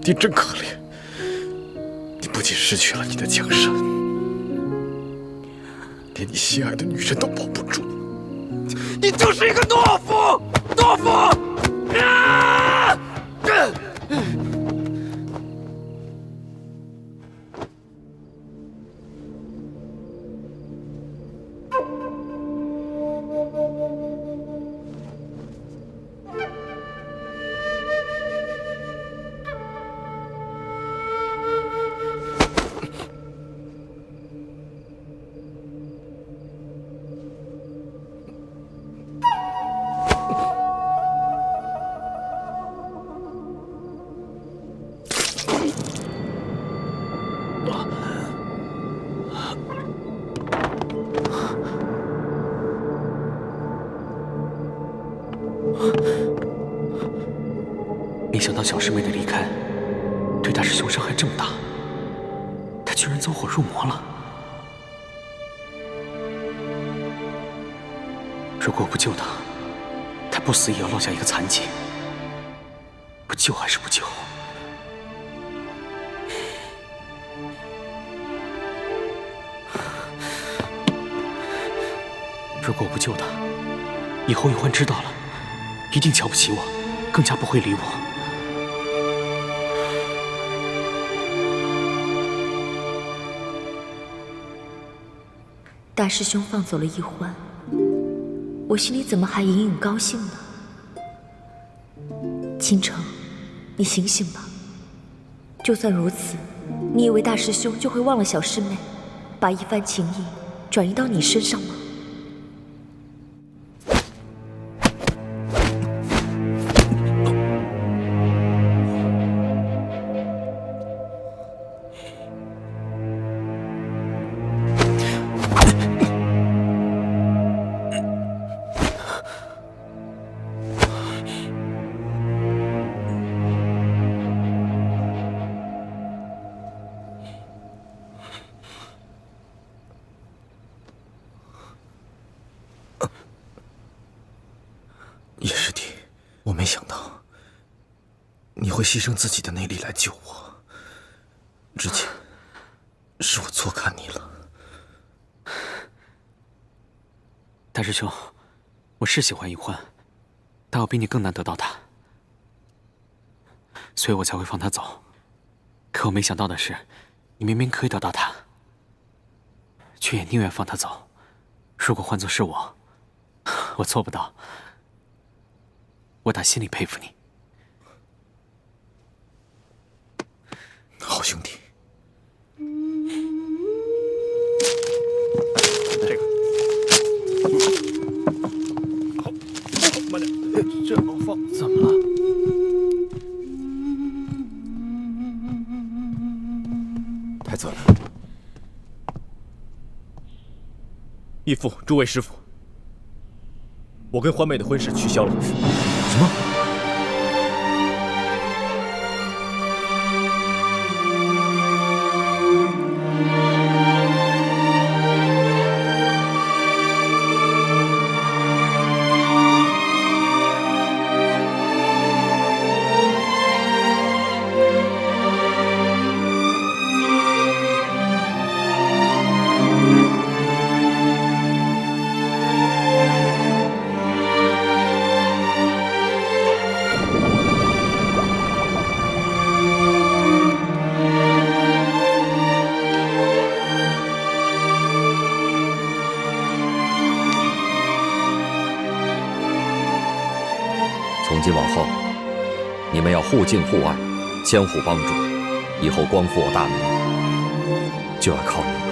[SPEAKER 1] 你真可怜，你不仅失去了你的江山，连你心爱的女人都保不住，你就是一个懦夫！懦夫！啊！
[SPEAKER 9] 没想到小师妹的离开，对大师兄伤害这么大，他居然走火入魔了。如果我不救他，他不死也要落下一个残疾。不救还是不救？如果我不救他，以后玉欢知道了，一定瞧不起我，更加不会理我。
[SPEAKER 11] 大师兄放走了易欢，我心里怎么还隐隐高兴呢？倾城，你醒醒吧！就算如此，你以为大师兄就会忘了小师妹，把一番情谊转移到你身上吗？
[SPEAKER 1] 我没想到你会牺牲自己的内力来救我。之前是我错看你了。
[SPEAKER 9] 大师兄，我是喜欢易欢，但我比你更难得到她，所以我才会放她走。可我没想到的是，你明明可以得到她，却也宁愿放她走。如果换作是我，我做不到。我打心里佩服你。
[SPEAKER 1] 好兄弟。
[SPEAKER 16] 这个，好，慢点，这好放。
[SPEAKER 9] 怎么了？
[SPEAKER 1] 太子，义父，诸位师傅，我跟欢妹的婚事取消了。什么？
[SPEAKER 14] 从今往后，你们要互敬互爱，相互帮助，以后光复我大明，就要靠你们
[SPEAKER 8] 了。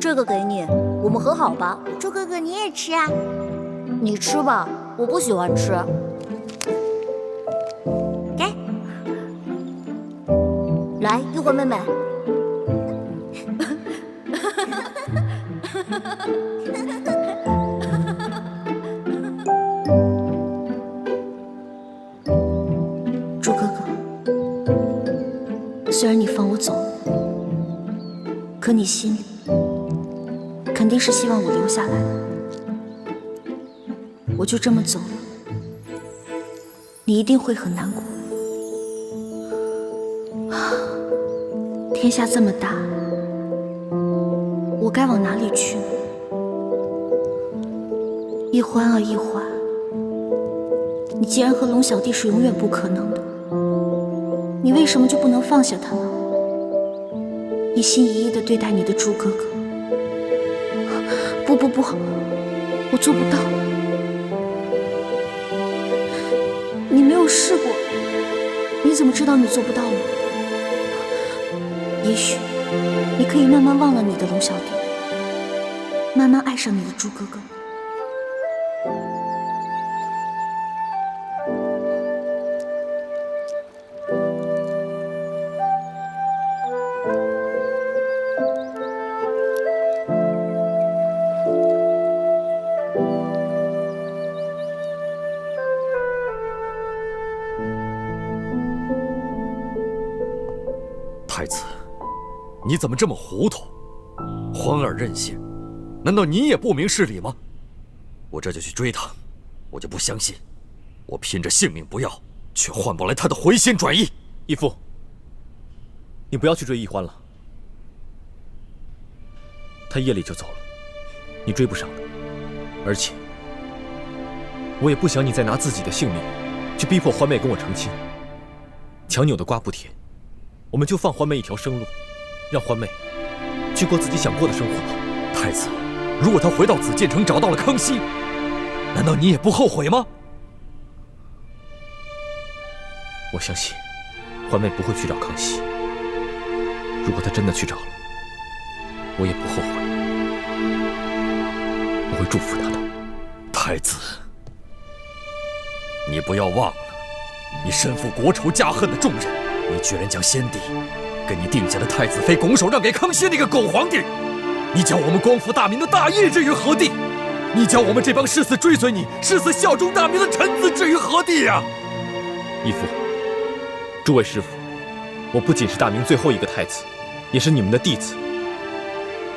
[SPEAKER 8] 这个给你，我们和好吧？
[SPEAKER 17] 猪哥哥你也吃啊？
[SPEAKER 8] 你吃吧，我不喜欢吃。
[SPEAKER 17] 给，
[SPEAKER 8] 来，一会儿妹妹。猪哥哥，虽然你放我走了，可你心里肯定是希望我留下来的。我就这么走了，你一定会很难过。天下这么大，我该往哪里去呢？易欢啊，易欢，你既然和龙小弟是永远不可能的，你为什么就不能放下他呢？一心一意地对待你的猪哥哥。不，我做不到。你没有试过，你怎么知道你做不到呢？也许你可以慢慢忘了你的龙小弟，慢慢爱上你的猪哥哥。
[SPEAKER 14] 太子，你怎么这么糊涂？欢儿任性，难道你也不明事理吗？我这就去追他，我就不相信，我拼着性命不要，却换不来他的回心转意。
[SPEAKER 1] 义父，你不要去追易欢了，他夜里就走了，你追不上的。而且，我也不想你再拿自己的性命去逼迫欢妹跟我成亲。强扭的瓜不甜。我们就放欢妹一条生路，让欢妹去过自己想过的生活吧。
[SPEAKER 14] 太子，如果她回到紫禁城找到了康熙，难道你也不后悔吗？
[SPEAKER 1] 我相信欢妹不会去找康熙。如果她真的去找了，我也不后悔，我会祝福她的。
[SPEAKER 14] 太子，你不要忘了，你身负国仇家恨的重任。你居然将先帝跟你定下的太子妃拱手让给康熙那个狗皇帝，你将我们光复大明的大义置于何地？你将我们这帮誓死追随你、誓死效忠大明的臣子置于何地呀？
[SPEAKER 1] 义父，诸位师傅，我不仅是大明最后一个太子，
[SPEAKER 4] 也是你们的弟子，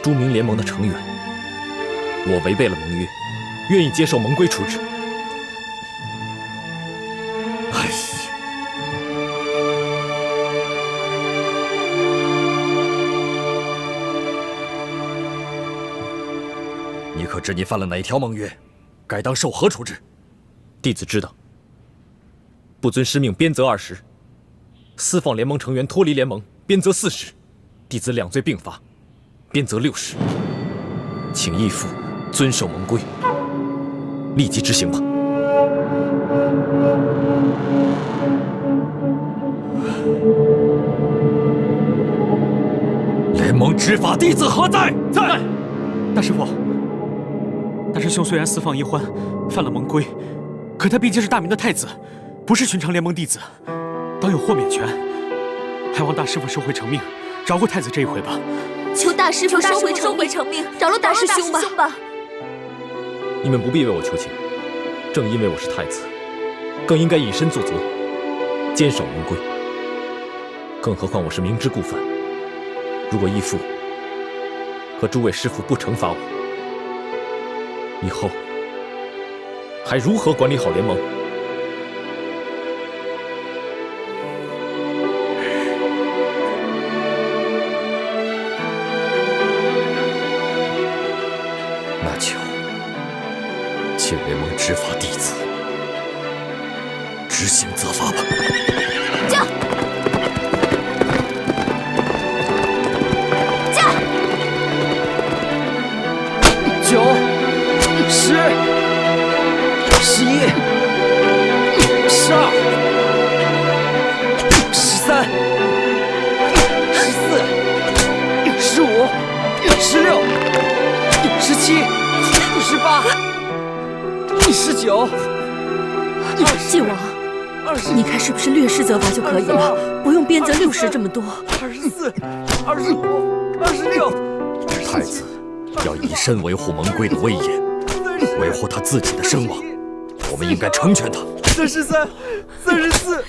[SPEAKER 4] 朱明联盟的成员。我违背了盟约，愿意接受盟规处置。哎呀！
[SPEAKER 14] 你可知你犯了哪条盟约？该当受何处置？
[SPEAKER 4] 弟子知道。不遵师命，鞭责20；私放联盟成员脱离联盟，鞭责40。弟子两罪并罚，鞭责60。请义父遵守盟规，立即执行吧。
[SPEAKER 14] 联盟执法弟子何在？
[SPEAKER 9] 在。大师傅，大师兄虽然私放一欢，犯了盟规，可他毕竟是大明的太子，不是寻常联盟弟子，当有豁免权。还望大师傅收回成命，饶过太子这一回吧。
[SPEAKER 5] 求大师傅收回成命，饶了大师兄吧。
[SPEAKER 4] 你们不必为我求情，正因为我是太子，更应该以身作则，坚守盟规。更何况我是明知故犯，如果义父和诸位师父不惩罚我，以后还如何管理好联盟？
[SPEAKER 14] 那就请联盟执法弟子执行责罚吧。
[SPEAKER 5] 驾！驾
[SPEAKER 1] ！9、10、11、12、13、14、15、16、17、18、19、
[SPEAKER 12] 晋王，你看是不是略施责罚就可以了？不用鞭责60这么多。
[SPEAKER 1] 24、25、26。
[SPEAKER 14] 太子要以身维护盟规的威严，维护他自己的声望。我们应该成全他。
[SPEAKER 1] 33、34、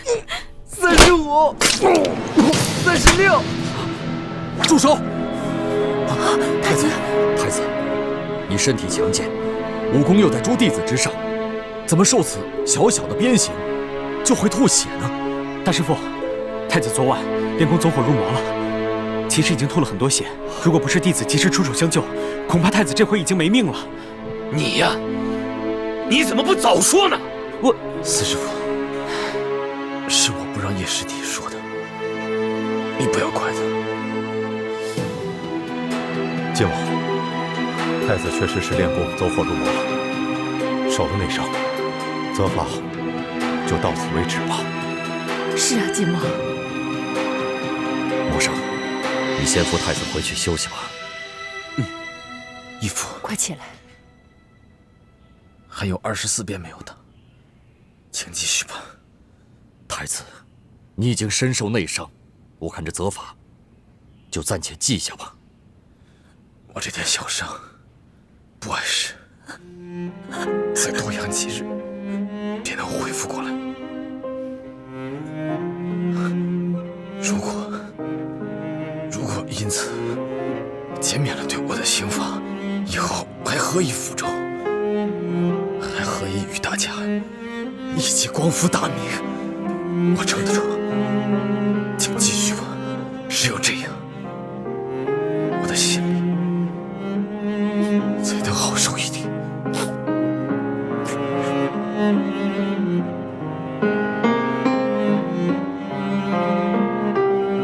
[SPEAKER 1] 35、36。
[SPEAKER 14] 住手！
[SPEAKER 12] 太子，
[SPEAKER 14] 太子，你身体强健，武功又在诸弟子之上，怎么受此小小的鞭刑就会吐血呢？
[SPEAKER 9] 大师父，太子昨晚练功走火入魔了，其实已经吐了很多血。如果不是弟子及时出手相救，恐怕太子这回已经没命了。
[SPEAKER 16] 你呀，你怎么不早说呢？
[SPEAKER 4] 四师父，是我不让叶师弟说的，你不要怪他。
[SPEAKER 7] 晋王，太子确实是练功走火入魔了，受了内伤，责罚就到此为止吧。
[SPEAKER 12] 是啊，晋王。
[SPEAKER 14] 陌生，你先扶太子回去休息吧。
[SPEAKER 4] 义父，
[SPEAKER 12] 快起来。
[SPEAKER 4] 还有24鞭没有打，请继续吧。
[SPEAKER 14] 太子，你已经身受内伤，我看这责罚就暂且记下吧。
[SPEAKER 4] 我这点小伤不碍事，再多养几日便能恢复过来。如果因此减免了对我的刑罚，以后还何以复仇？还何以与大家一起光复大明？我撑得住，请继续吧。只有这样，我的心里才能好受一点。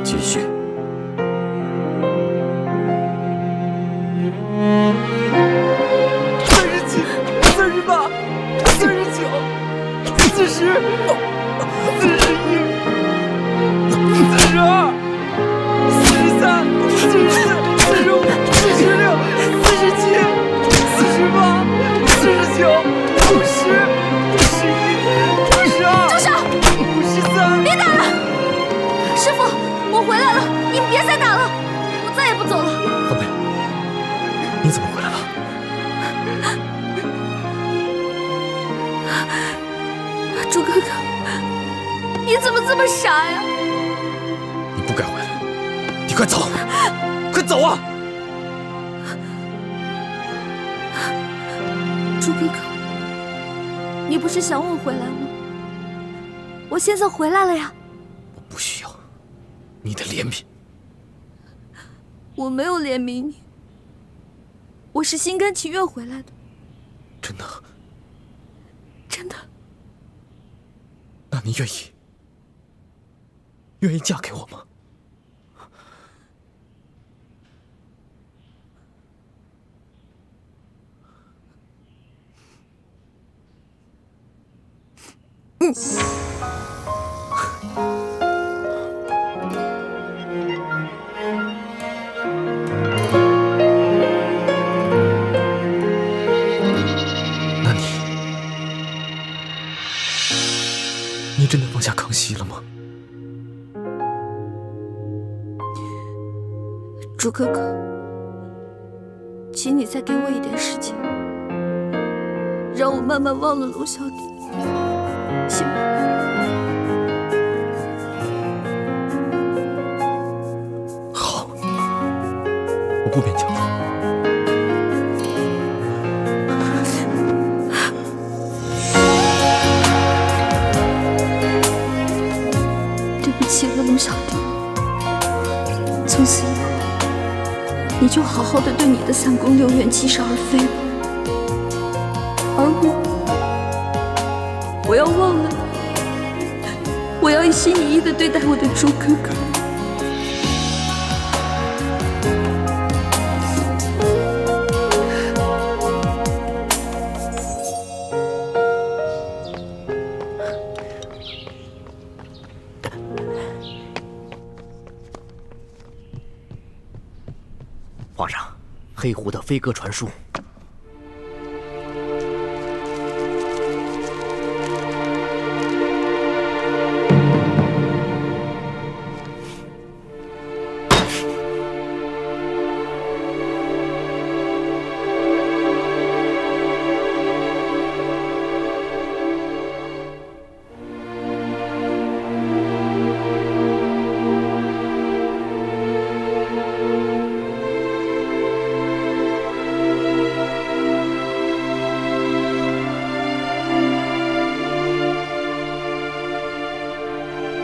[SPEAKER 14] 继续。
[SPEAKER 15] 朱哥哥，你怎么这么傻呀？
[SPEAKER 4] 你不该回来，
[SPEAKER 1] 你快走，快走啊！
[SPEAKER 15] 朱哥哥，你不是想我回来吗？我现在回来了呀。
[SPEAKER 1] 我不需要你的怜悯。
[SPEAKER 15] 我没有怜悯你，我是心甘情愿回来的。
[SPEAKER 1] 真的？
[SPEAKER 15] 真的。
[SPEAKER 1] 那你愿意嫁给我吗？那你真的放下康熙了吗？
[SPEAKER 15] 朱哥哥，请你再给我一点时间，让我慢慢忘了龙小弟，行吗？
[SPEAKER 1] 好，我不勉强你。
[SPEAKER 15] 对不起了，龙小弟。从此以后，你就好好的对你的3宫6院疾驰而飞吧。而我要忘了你，我要一心一意的对待我的朱哥哥。
[SPEAKER 3] 皇上，黑狐的飞鸽传书。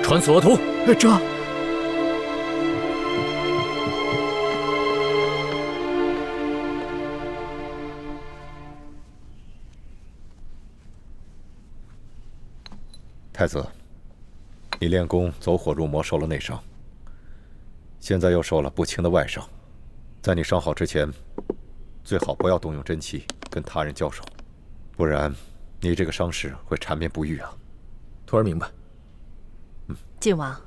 [SPEAKER 2] 传死额图。
[SPEAKER 1] 这。
[SPEAKER 7] 太子，你练功走火入魔，受了内伤，现在又受了不轻的外伤，在你伤好之前，最好不要动用真气跟他人交手，不然你这个伤势会缠绵不愈啊。
[SPEAKER 1] 徒儿明白。
[SPEAKER 12] 晋王，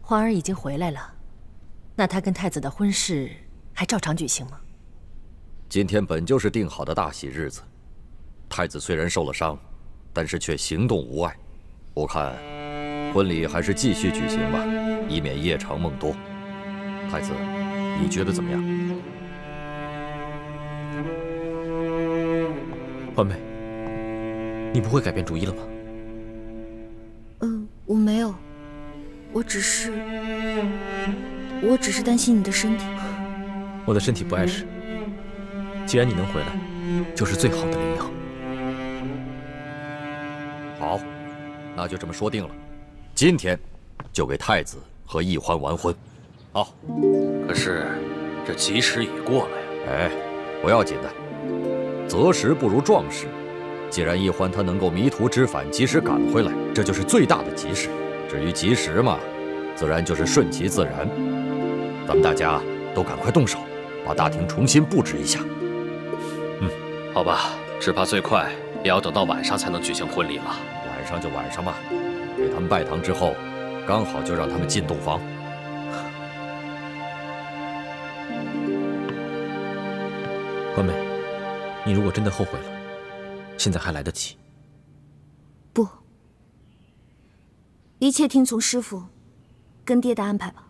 [SPEAKER 12] 皇儿已经回来了，那他跟太子的婚事还照常举行吗？
[SPEAKER 14] 今天本就是定好的大喜日子，太子虽然受了伤，但是却行动无碍。我看婚礼还是继续举行吧，以免夜长梦多。太子，你觉得怎么样？
[SPEAKER 1] 欢妹，你不会改变主意了吧？
[SPEAKER 8] 我没有，我只是担心你的身体。
[SPEAKER 1] 我的身体不碍事，既然你能回来，就是最好的灵药。
[SPEAKER 14] 好，那就这么说定了，今天就给太子和奕欢完婚。好，
[SPEAKER 9] 可是这吉时已过了呀。
[SPEAKER 14] 哎，不要紧的，择时不如撞时。既然奕欢他能够迷途知返，及时赶回来，这就是最大的吉事。至于吉时嘛，自然就是顺其自然。咱们大家都赶快动手，把大厅重新布置一下。
[SPEAKER 9] 好吧，只怕最快也要等到晚上才能举行婚礼了。
[SPEAKER 14] 晚上就晚上吧，给他们拜堂之后，刚好就让他们进洞房。
[SPEAKER 1] 欢妹，你如果真的后悔了，现在还来得及。
[SPEAKER 8] 不，一切听从师父跟爹的安排吧。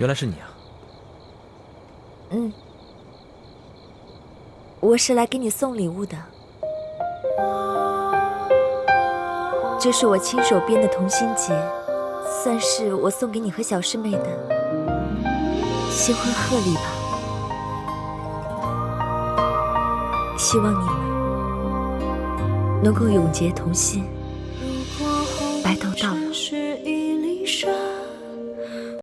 [SPEAKER 2] 原来是你啊！
[SPEAKER 11] 嗯，我是来给你送礼物的。这是我亲手编的同心结，算是我送给你和小师妹的新婚贺礼吧。希望你们能够永结同心，白头到老。